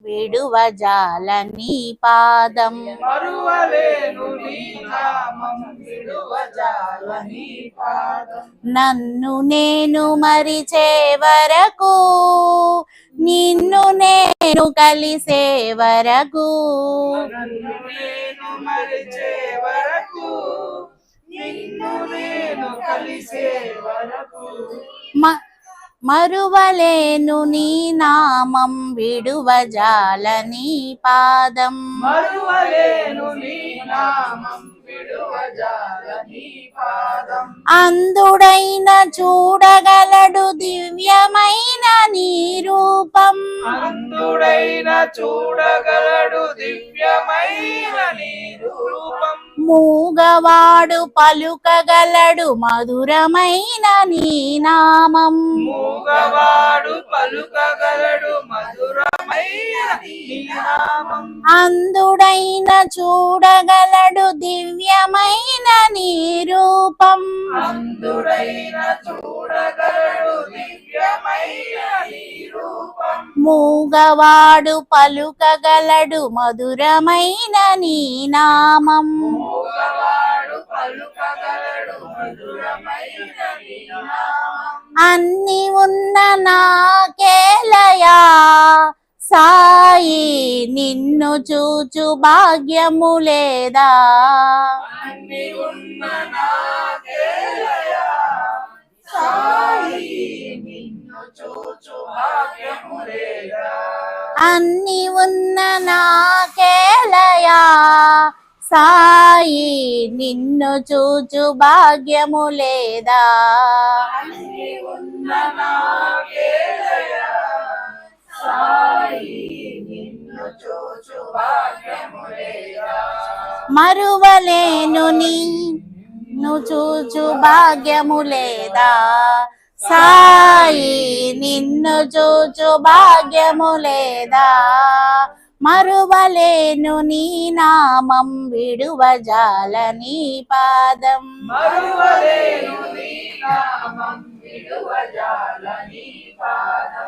విడువజాల నీ పాదం మరువలేను నీ నామం విడువజాల నీ పాదం నన్ను నేను మరిచే వరకు నిన్ను నేను కలిసే వరకు నన్ను నేను మరిచే వరకు నిన్ను నేను కలిసే వరకు మరువలేను నీ నామం విడువజాల నీ పాదం మరువలేను నీ నామం విడువజాల నీ పాదం అందుడైన చూడగలడు దివ్యమైన నీ రూపం అందుడైన చూడగలడు దివ్యమైన నీ రూపం మూగవాడు పలుకగలడు మధురమైన నీ నామం మూగవాడు పలుకగలడు మధురమైన నీ నామం అందుడైన చూడగలడు దివ్యమైన నీ రూపం అందుడైన చూడగలడు దివ్యమైన నీ రూపం మూగవాడు పలుకగలడు మధురమైన నీ నామం మూగవాడు పలుకగలడు మధురమైన నీ నామం అన్ని ఉన్న నాకేలయా సాయి నిన్ను చూచు భాగ్యము లేదా అన్ని ఉన్న నాకేలయా సాయి నిన్ను చూచు భాగ్యము లేదా అన్ని ఉన్న నాకేలయా సాయి నిన్ను చూచు భాగ్యము లేదా అన్ని ఉన్న నాకేలయా సాయి నిన్ను చూచు భాగ్యము లేదా మరువలేను నిన్ను చూచు భాగ్యము లేదా సాయి నిన్ను చూచు భాగ్యము లేదా మరువలేను నీ నామం విడువజాల నీ పాదం మరువలేను నీ నామం విడువజాల నీ పాదం